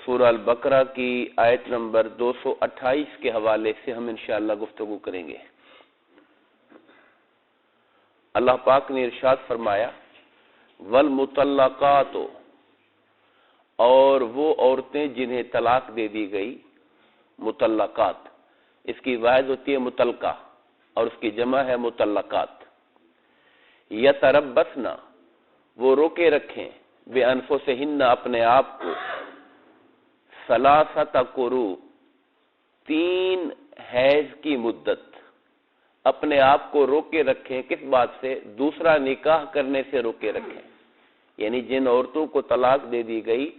سورہ البقرہ کی آیت نمبر 228 کے حوالے سے ہم انشاءاللہ گفتگو کریں گے۔ اللہ پاک نے ارشاد فرمایا والمطلقات، اور وہ عورتیں جنہیں طلاق دے دی گئی، مطلقات، اس کی واحد ہوتی ہے مطلقہ اور اس کی جمع ہے مطلقات۔ یتربصن، وہ روکے رکھیں، بانفسہن، اپنے آپ کو، ثلاثۃ قروء، 3 حیض کی مدت، اپنے آپ کو روکے رکھیں۔ کس بات سے؟ دوسرا نکاح کرنے سے روکے رکھیں۔ یعنی جن عورتوں کو طلاق دے دی گئی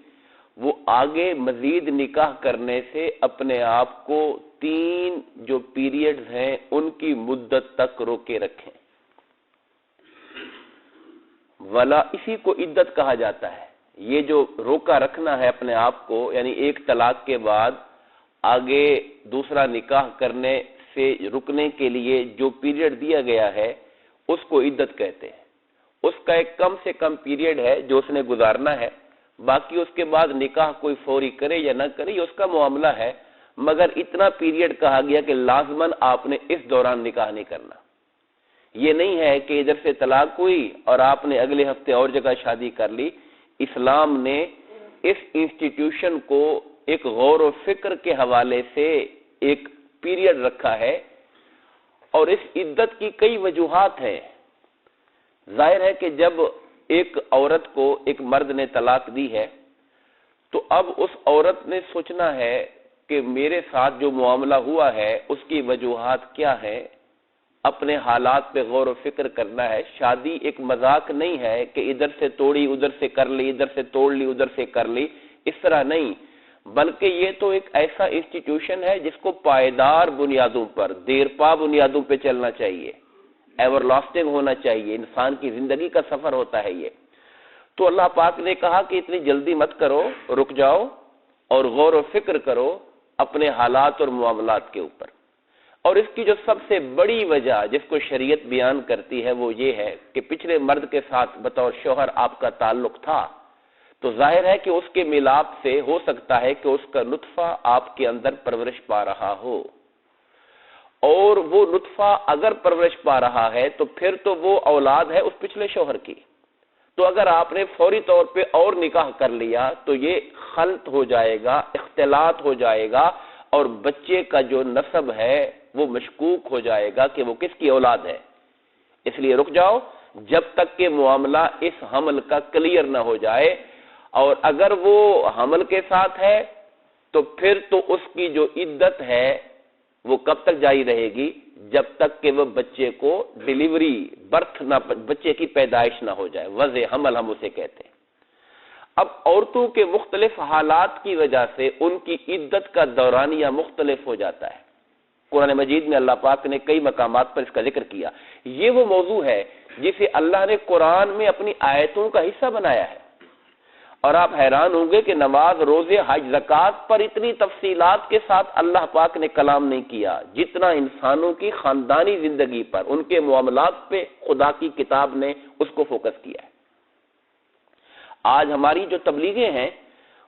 وہ آگے مزید نکاح کرنے سے اپنے آپ کو 3 جو پیریڈز ہیں ان کی مدت تک روکے رکھیں۔ ولا، اسی کو عدت کہا جاتا ہے۔ یہ جو روکا رکھنا ہے اپنے آپ کو، یعنی ایک طلاق کے بعد آگے دوسرا نکاح کرنے سے رکنے کے لیے جو پیریڈ دیا گیا ہے اس کو عدت کہتے ہیں۔ اس کا ایک کم سے کم پیریڈ ہے جو اس نے گزارنا ہے، باقی اس کے بعد نکاح کوئی فوری کرے یا نہ کرے یہ اس کا معاملہ ہے، مگر اتنا پیریڈ کہا گیا کہ لازماً آپ نے اس دوران نکاح نہیں کرنا۔ یہ نہیں ہے کہ ادھر سے طلاق ہوئی اور آپ نے اگلے ہفتے اور جگہ شادی کر لی۔ اسلام نے اس انسٹیٹیوشن کو ایک غور و فکر کے حوالے سے ایک پیریڈ رکھا ہے، اور اس عدت کی کئی وجوہات ہیں۔ ظاہر ہے کہ جب ایک عورت کو ایک مرد نے طلاق دی ہے تو اب اس عورت نے سوچنا ہے کہ میرے ساتھ جو معاملہ ہوا ہے اس کی وجوہات کیا ہیں، اپنے حالات پہ غور و فکر کرنا ہے۔ شادی ایک مذاق نہیں ہے کہ ادھر سے توڑی ادھر سے کر لی، ادھر سے توڑ لی ادھر سے کر لی، اس طرح نہیں، بلکہ یہ تو ایک ایسا انسٹیٹیوشن ہے جس کو پائیدار بنیادوں پر، دیرپا بنیادوں پہ چلنا چاہیے، ایور لاسٹنگ ہونا چاہیے، انسان کی زندگی کا سفر ہوتا ہے یہ۔ تو اللہ پاک نے کہا کہ اتنی جلدی مت کرو، رک جاؤ اور غور و فکر کرو اپنے حالات اور معاملات کے اوپر۔ اور اس کی جو سب سے بڑی وجہ جس کو شریعت بیان کرتی ہے وہ یہ ہے کہ پچھلے مرد کے ساتھ بطور شوہر آپ کا تعلق تھا، تو ظاہر ہے کہ اس کے ملاپ سے ہو سکتا ہے کہ اس کا نطفہ آپ کے اندر پرورش پا رہا ہو، اور وہ نطفہ اگر پرورش پا رہا ہے تو پھر تو وہ اولاد ہے اس پچھلے شوہر کی۔ تو اگر آپ نے فوری طور پہ اور نکاح کر لیا تو یہ خلط ہو جائے گا، اختلاط ہو جائے گا، اور بچے کا جو نسب ہے وہ مشکوک ہو جائے گا کہ وہ کس کی اولاد ہے۔ اس لیے رک جاؤ جب تک کہ معاملہ اس حمل کا کلیئر نہ ہو جائے، اور اگر وہ حمل کے ساتھ ہے تو پھر تو اس کی جو عدت ہے وہ کب تک جاری رہے گی؟ جب تک کہ وہ بچے کو ڈیلیوری، برتھ نہ، بچے کی پیدائش نہ ہو جائے، وضع حمل ہم اسے کہتے ہیں۔ اب عورتوں کے مختلف حالات کی وجہ سے ان کی عدت کا دورانیہ مختلف ہو جاتا ہے۔ قرآن مجید میں اللہ پاک نے کئی مقامات پر اس کا ذکر کیا۔ یہ وہ موضوع ہے جسے اللہ نے قرآن میں اپنی آیتوں کا حصہ بنایا ہے، اور آپ حیران ہوں گے کہ نماز، روزے، حج، زکوٰۃ پر اتنی تفصیلات کے ساتھ اللہ پاک نے کلام نہیں کیا جتنا انسانوں کی خاندانی زندگی پر، ان کے معاملات پہ خدا کی کتاب نے اس کو فوکس کیا ہے۔ آج ہماری جو تبلیغیں ہیں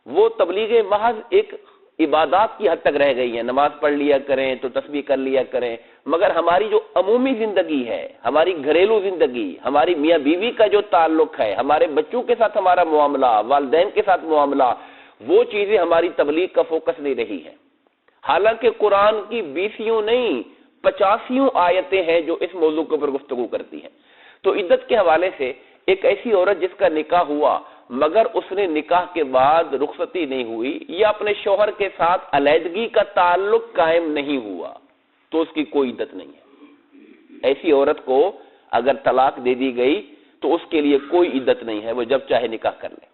وہ تبلیغیں محض ایک عبادات کی حد تک رہ گئی ہیں، نماز پڑھ لیا کریں تو تسبیح کر لیا کریں، مگر ہماری جو عمومی زندگی ہے، ہماری گھریلو زندگی، ہماری میاں بیوی کا جو تعلق ہے، ہمارے بچوں کے ساتھ ہمارا معاملہ، والدین کے ساتھ معاملہ، وہ چیزیں ہماری تبلیغ کا فوکس نہیں رہی ہیں۔ حالانکہ قرآن کی 20 نہیں 85 آیتیں ہیں جو اس موضوع کے اوپر گفتگو کرتی ہیں۔ تو عدت کے حوالے سے ایک ایسی عورت جس کا نکاح ہوا مگر اس نے نکاح کے بعد رخصتی نہیں ہوئی یا اپنے شوہر کے ساتھ علیحدگی کا تعلق قائم نہیں ہوا تو اس کی کوئی عدت نہیں ہے۔ ایسی عورت کو اگر طلاق دے دی گئی تو اس کے لیے کوئی عدت نہیں ہے، وہ جب چاہے نکاح کر لے۔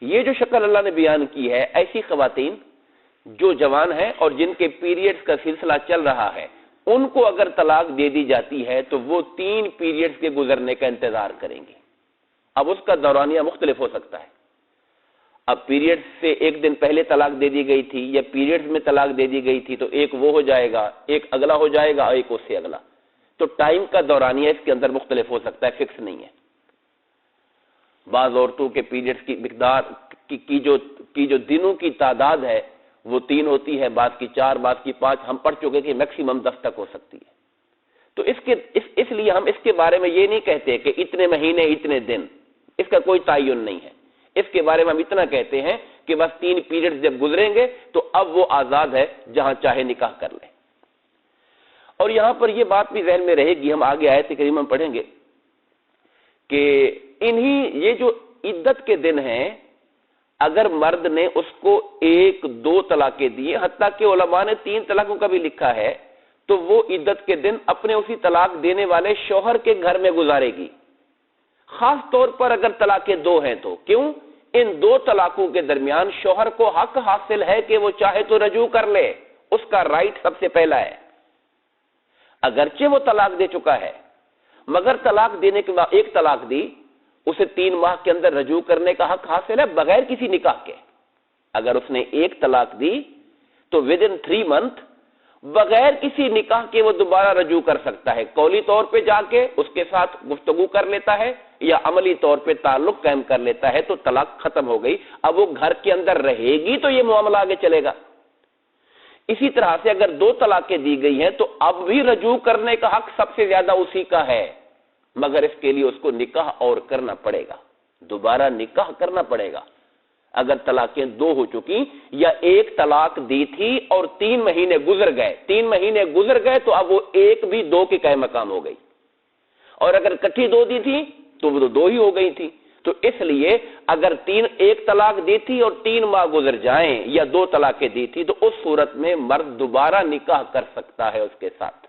یہ جو شکل اللہ نے بیان کی ہے، ایسی خواتین جو جوان ہیں اور جن کے پیریڈز کا سلسلہ چل رہا ہے، ان کو اگر طلاق دے دی جاتی ہے تو وہ 3 پیریڈز کے گزرنے کا انتظار کریں گے۔ اب اس کا دورانیہ مختلف ہو سکتا ہے۔ اب پیریڈ سے ایک دن پہلے طلاق دے دی گئی تھی یا پیریڈز میں طلاق دے دی گئی تھی تو ایک وہ ہو جائے گا، ایک اگلا ہو جائے گا اور ایک اس سے اگلا، تو ٹائم کا دورانیہ اس کے اندر مختلف ہو سکتا ہے، فکس نہیں ہے۔ بعض عورتوں کے پیریڈز کی مقدار کی جو کی جو دنوں کی تعداد ہے وہ 3 ہوتی ہے، بعض کی 4، بعض کی 5، ہم پڑھ چکے کہ میکسیمم 10 تک ہو سکتی ہے۔ تو اس لیے ہم اس کے بارے میں یہ نہیں کہتے کہ اتنے مہینے اتنے دن، اس کا کوئی تعین نہیں ہے۔ اس کے بارے میں ہم اتنا کہتے ہیں کہ بس 3 پیریڈ جب گزریں گے تو اب وہ آزاد ہے، جہاں چاہے نکاح کر لے۔ اور یہاں پر یہ بات بھی ذہن میں رہے گی، ہم آگے آیت کریمہ پڑھیں گے کہ یہ جو عدت کے دن ہیں، اگر مرد نے اس کو 1 2 طلاقیں دیے، حتیٰ کہ علماء نے 3 طلاقوں کا بھی لکھا ہے، تو وہ عدت کے دن اپنے اسی طلاق دینے والے شوہر کے گھر میں گزارے گی، خاص طور پر اگر طلاقیں 2 ہیں تو۔ کیوں؟ ان 2 طلاقوں کے درمیان شوہر کو حق حاصل ہے کہ وہ چاہے تو رجوع کر لے، اس کا رائٹ سب سے پہلا ہے۔ اگرچہ وہ طلاق دے چکا ہے، مگر طلاق دینے کے بعد 1 طلاق دی، اسے 3 ماہ کے اندر رجوع کرنے کا حق حاصل ہے بغیر کسی نکاح کے۔ اگر اس نے 1 طلاق دی تو within 3 month بغیر کسی نکاح کے وہ دوبارہ رجوع کر سکتا ہے، قولی طور پہ جا کے اس کے ساتھ گفتگو کر لیتا ہے یا عملی طور پہ تعلق قائم کر لیتا ہے، تو طلاق ختم ہو گئی۔ اب وہ گھر کے اندر رہے گی تو یہ معاملہ آگے چلے گا۔ اسی طرح سے اگر 2 طلاقیں دی گئی ہیں تو اب بھی رجوع کرنے کا حق سب سے زیادہ اسی کا ہے، مگر اس کے لیے اس کو نکاح اور کرنا پڑے گا، دوبارہ نکاح کرنا پڑے گا۔ اگر طلاقیں 2 ہو چکی یا 1 طلاق دی تھی اور 3 مہینے گزر گئے، 3 مہینے گزر گئے تو اب وہ 1 بھی 2 کے قائم مقام ہو گئی، اور اگر کٹھی 2 دی تھی تو وہ 2 ہی ہو گئی تھی۔ تو اس لیے اگر 1 طلاق دی تھی اور 3 ماہ گزر جائیں یا 2 طلاقیں دی تھی تو اس صورت میں مرد دوبارہ نکاح کر سکتا ہے اس کے ساتھ۔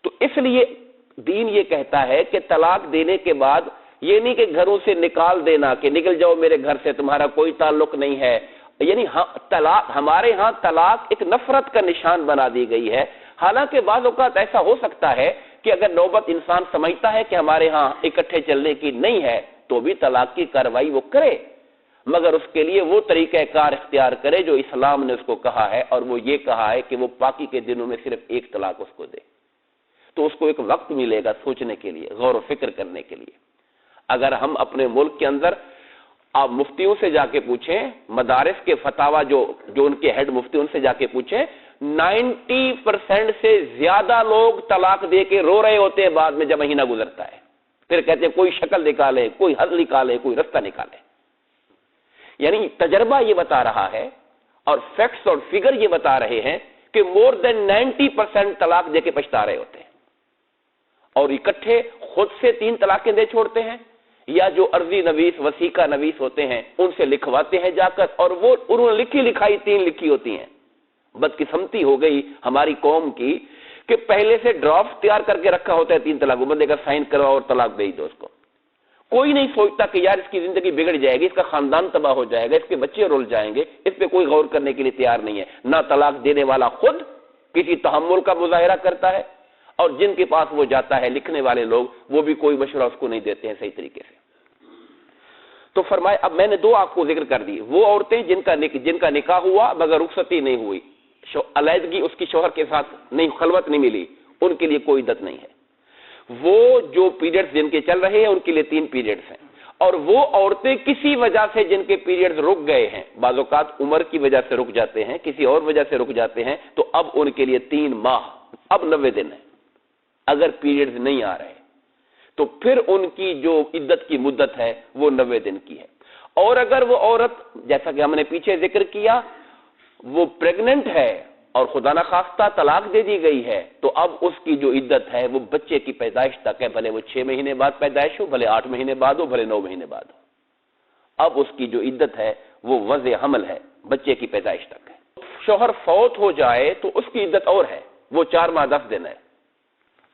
تو اس لیے دین یہ کہتا ہے کہ طلاق دینے کے بعد یہ نہیں کہ گھروں سے نکال دینا کہ نکل جاؤ میرے گھر سے، تمہارا کوئی تعلق نہیں ہے، یعنی طلاق ہمارے ہاں طلاق ایک نفرت کا نشان بنا دی گئی ہے۔ حالانکہ بعض اوقات ایسا ہو سکتا ہے کہ اگر نوبت انسان سمجھتا ہے کہ ہمارے ہاں اکٹھے چلنے کی نہیں ہے تو بھی طلاق کی کارروائی وہ کرے، مگر اس کے لیے وہ طریقہ کار اختیار کرے جو اسلام نے اس کو کہا ہے، اور وہ یہ کہا ہے کہ وہ پاکی کے دنوں میں صرف 1 طلاق اس کو دے، تو اس کو ایک وقت ملے گا سوچنے کے لیے، غور و فکر کرنے کے لیے۔ اگر ہم اپنے ملک کے اندر آپ مفتیوں سے جا کے پوچھیں، مدارس کے فتاوی جو ان کے ہیڈ مفتی، ان سے جا کے پوچھیں، 90% سے زیادہ لوگ طلاق دے کے رو رہے ہوتے ہیں بعد میں جب مہینہ گزرتا ہے، پھر کہتے ہیں کوئی شکل نکالے، کوئی حل نکالے، کوئی رستہ نکالے۔ یعنی تجربہ یہ بتا رہا ہے اور فیکٹس اور فگر یہ بتا رہے ہیں کہ more than 90% طلاق دے کے پچھتا رہے ہوتے ہیں، اور اکٹھے خود سے 3 طلاقیں دے چھوڑتے ہیں، یا جو عرضی نویس وثیقہ نویس ہوتے ہیں ان سے لکھواتے ہیں جا کر، اور وہ انہوں نے لکھی لکھائی 3 لکھی ہوتی ہیں۔ بدقسمتی ہو گئی ہماری قوم کی کہ پہلے سے ڈرافٹ تیار کر کے رکھا ہوتا ہے 3 طلاق، بندے کا سائن کرواؤ اور طلاق دے دو اس کو۔ کوئی نہیں سوچتا کہ یار اس کی زندگی بگڑ جائے گی، اس کا خاندان تباہ ہو جائے گا، اس کے بچے رول جائیں گے، اس پہ کوئی غور کرنے کے لیے تیار نہیں ہے۔ نہ طلاق دینے والا خود کسی تحمل کا مظاہرہ کرتا ہے، اور جن کے پاس وہ جاتا ہے لکھنے والے لوگ، وہ بھی کوئی مشورہ اس کو نہیں دیتے ہیں صحیح طریقے سے۔ تو فرمائے، اب میں نے 2 آپ کو ذکر کر دی، وہ عورتیں جن کا نکاح ہوا مگر رخصتی نہیں ہوئی، علیحدگی اس کی شوہر کے ساتھ نہیں، خلوت نہیں ملی، ان کے لیے کوئی عدت نہیں ہے۔ وہ جو پیریڈز جن کے چل رہے ہیں ان کے لیے 3 پیریڈز ہیں، اور وہ عورتیں کسی وجہ سے جن کے پیریڈز رک گئے ہیں، بعض اوقات عمر کی وجہ سے رک جاتے ہیں، کسی اور وجہ سے رک جاتے ہیں، تو اب ان کے لیے 3 ماہ، اب 90 دن ہے۔ اگر پیریڈز نہیں آ رہے تو پھر ان کی جو عدت کی مدت ہے وہ 90 دن کی ہے۔ اور اگر وہ عورت، جیسا کہ ہم نے پیچھے ذکر کیا، وہ پریگننٹ ہے اور خدا نخواستہ طلاق دے دی گئی ہے، تو اب اس کی جو عدت ہے وہ بچے کی پیدائش تک ہے، بھلے وہ 6 مہینے بعد پیدائش ہو، بھلے 8 مہینے بعد ہو، بھلے 9 مہینے بعد ہو۔ اب اس کی جو عدت ہے وہ وضع حمل ہے، بچے کی پیدائش تک ہے۔ شوہر فوت ہو جائے تو اس کی عدت اور ہے، وہ 4 ماہ 10 دن ہے۔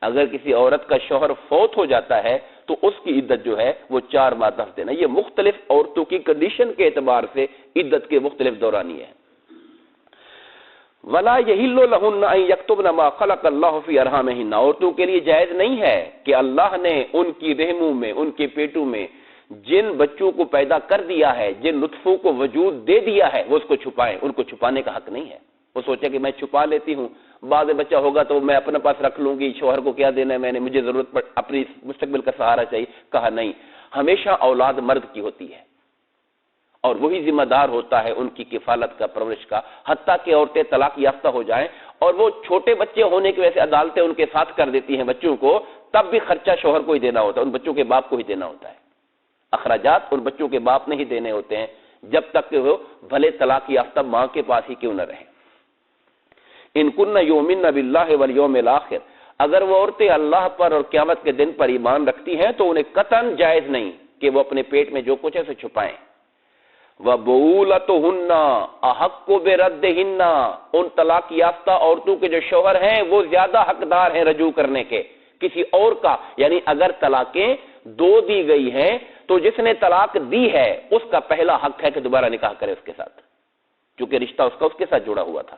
اگر کسی عورت کا شوہر فوت ہو جاتا ہے تو اس کی عدت جو ہے وہ 4 ماہ 10 دن ہے۔ یہ مختلف عورتوں کی کنڈیشن کے اعتبار سے عدت کے مختلف دورانیے ہیں۔ وَلَا يَحِلُّ لَهُنَّ أَن يَكْتُبْنَ مَا خَلَقَ اللَّهُ فِي أَرْحَامِهِنَّ، عورتوں کے لیے جائز نہیں ہے کہ اللہ نے ان کی رحموں میں، ان کے پیٹوں میں جن بچوں کو پیدا کر دیا ہے، جن نطفوں کو وجود دے دیا ہے، وہ اس کو چھپائیں، ان کو چھپانے کا حق نہیں ہے۔ وہ سوچے کہ میں چھپا لیتی ہوں، بعد میں بچہ ہوگا تو میں اپنے پاس رکھ لوں گی، شوہر کو کیا دینا ہے، میں نے، مجھے ضرورت پڑ، اپنی مستقبل کا سہارا چاہیے۔ کہا نہیں، ہمیشہ اولاد مرد کی ہوتی ہے، اور وہی ذمہ دار ہوتا ہے ان کی کفالت کا، پرورش کا، حتیٰ کہ عورتیں طلاق یافتہ ہو جائیں اور وہ چھوٹے بچے ہونے کی وجہ سے عدالتیں ان کے ساتھ کر دیتی ہیں بچوں کو، تب بھی خرچہ شوہر کو ہی دینا ہوتا ہے، ان بچوں کے باپ کو ہی دینا ہوتا ہے، اخراجات ان بچوں کے باپ نے ہی دینے ہوتے ہیں، جب تک کہ وہ بھلے طلاق یافتہ ماں کے پاس ہی کیوں نہ رہیں۔ ان کن یؤمن باللہ والیوم الاخر، اگر وہ عورتیں اللہ پر اور قیامت کے دن پر ایمان رکھتی ہیں تو انہیں قطعاً جائز نہیں کہ وہ اپنے پیٹ میں جو کچھ ہے اسے چھپائیں۔ وَبُعُولَتُهُنَّ أَحَقُّ بِرَدِّهِنَّ، ان طلاق یافتہ عورتوں کے جو شوہر ہیں وہ زیادہ حقدار ہیں رجوع کرنے کے کسی اور کا، یعنی اگر طلاقیں دو دی گئی ہیں تو جس نے طلاق دی ہے اس کا پہلا حق ہے کہ دوبارہ نکاح کرے اس کے ساتھ، چونکہ رشتہ اس کے ساتھ جڑا ہوا تھا۔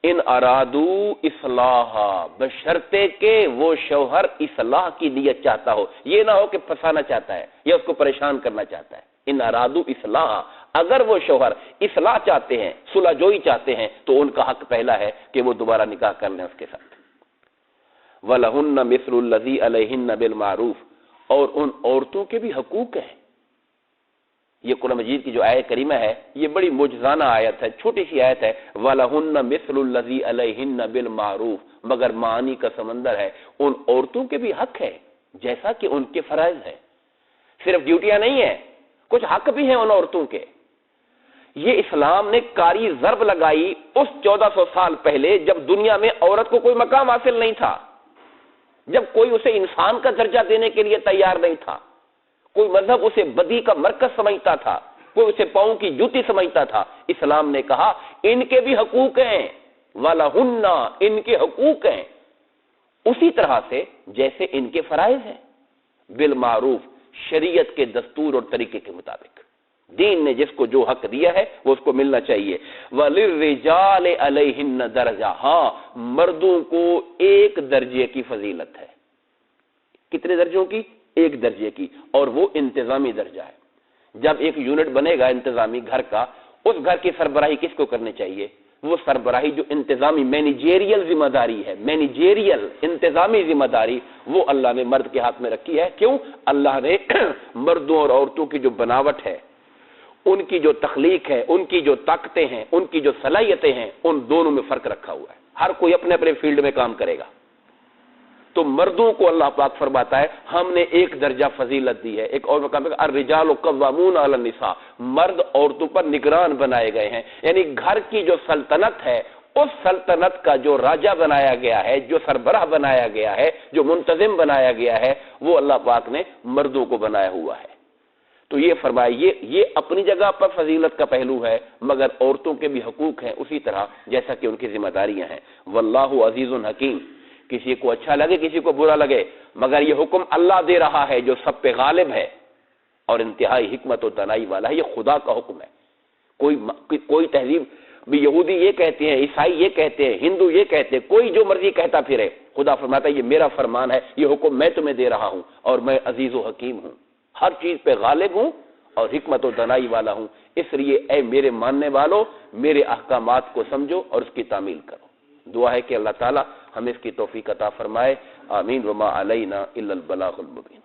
ان ارادو اصلاح، بشرطے کہ وہ شوہر اصلاح کی نیت چاہتا ہو، یہ نہ ہو کہ پھنسانا چاہتا ہے یا اس کو پریشان کرنا چاہتا ہے۔ ان ارادو اصلاح، اگر وہ شوہر اصلاح چاہتے ہیں، صلح جوئی چاہتے ہیں، تو ان کا حق پہلا ہے کہ وہ دوبارہ نکاح کر لیں اس کے ساتھ۔ وَلَهُنَّ مِثْلُ الَّذِي عَلَيْهِنَّ بِالْمَعْرُوفِ، اور ان عورتوں کے بھی حقوق ہیں۔ یہ قرآن مجید کی جو آیت کریمہ ہے یہ بڑی معجزانہ آیت ہے، چھوٹی سی آیت ہے، وَلَهُنَّ مِثْلُ الَّذِي عَلَيْهِنَّ بِالْمَعْرُوفِ، مگر معانی کا سمندر ہے، ان عورتوں کے بھی حق ہے جیسا کہ ان کے فرائض ہیں، صرف ڈیوٹیاں نہیں ہیں، کچھ حق بھی ہیں ان عورتوں کے۔ یہ اسلام نے کاری ضرب لگائی اس 1400 سال پہلے جب دنیا میں عورت کو کوئی مقام حاصل نہیں تھا، جب کوئی اسے انسان کا درجہ دینے کے لیے تیار نہیں تھا، کوئی مذہب اسے بدی کا مرکز سمجھتا تھا، کوئی اسے پاؤں کی جوتی سمجھتا تھا۔ اسلام نے کہا ان کے بھی حقوق ہیں، وَلَهُنَّ، ان کے حقوق ہیں اسی طرح سے جیسے ان کے فرائض ہیں، بالمعروف، شریعت کے دستور اور طریقے کے مطابق۔ دین نے جس کو جو حق دیا ہے وہ اس کو ملنا چاہیے۔ وَلِلرِّجَالِ عَلَيْهِنَّ دَرَجَةٌ، ہاں مردوں کو ایک درجے کی فضیلت ہے۔ کتنے درجوں کی؟ ایک درجے کی، اور وہ انتظامی درجہ ہے۔ جب ایک یونٹ بنے گا انتظامی گھر کا، اس گھر کی سربراہی کس کو کرنی چاہیے؟ وہ سربراہی جو انتظامی مینیجیریل ذمہ داری ہے، مینیجیریل انتظامی ذمہ داری، وہ اللہ نے مرد کے ہاتھ میں رکھی ہے۔ کیوں؟ اللہ نے مردوں اور عورتوں کی جو بناوٹ ہے، ان کی جو تخلیق ہے، ان کی جو طاقتیں ہیں، ان کی جو صلاحیتیں ہیں، ان دونوں میں فرق رکھا ہوا ہے۔ ہر کوئی اپنے اپنے فیلڈ میں کام کرے گا۔ تو مردوں کو اللہ پاک فرماتا ہے ہم نے ایک درجہ فضیلت دی ہے۔ ایک اور مقام ہے الرجال قوامون علی النساء، مرد عورتوں پر نگران بنائے گئے ہیں، یعنی گھر کی جو سلطنت ہے اس سلطنت کا جو راجہ بنایا گیا ہے، جو سربراہ بنایا گیا ہے، جو منتظم بنایا گیا ہے، وہ اللہ پاک نے مردوں کو بنایا ہوا ہے۔ تو یہ فرمایا یہ اپنی جگہ پر فضیلت کا پہلو ہے، مگر عورتوں کے بھی حقوق ہیں اسی طرح جیسا کہ ان کی ذمہ داریاں ہیں۔ واللہ عزیز حکیم، کسی کو اچھا لگے کسی کو برا لگے، مگر یہ حکم اللہ دے رہا ہے جو سب پہ غالب ہے اور انتہائی حکمت و دانائی والا ہے۔ یہ خدا کا حکم ہے۔ کوئی تہذیب بھی، یہودی یہ کہتے ہیں، عیسائی یہ کہتے ہیں، ہندو یہ کہتے ہیں، کوئی جو مرضی کہتا پھرے، خدا فرماتا ہے یہ میرا فرمان ہے، یہ حکم میں تمہیں دے رہا ہوں، اور میں عزیز و حکیم ہوں، ہر چیز پہ غالب ہوں اور حکمت و دانائی والا ہوں۔ اس لیے اے میرے ماننے والوں، میرے احکامات کو سمجھو اور اس کی تعمیل کرو۔ دعا ہے کہ اللہ تعالی ہمیں اس کی توفیق عطا فرمائے۔ آمین۔ وما علینا الا البلاغ المبین۔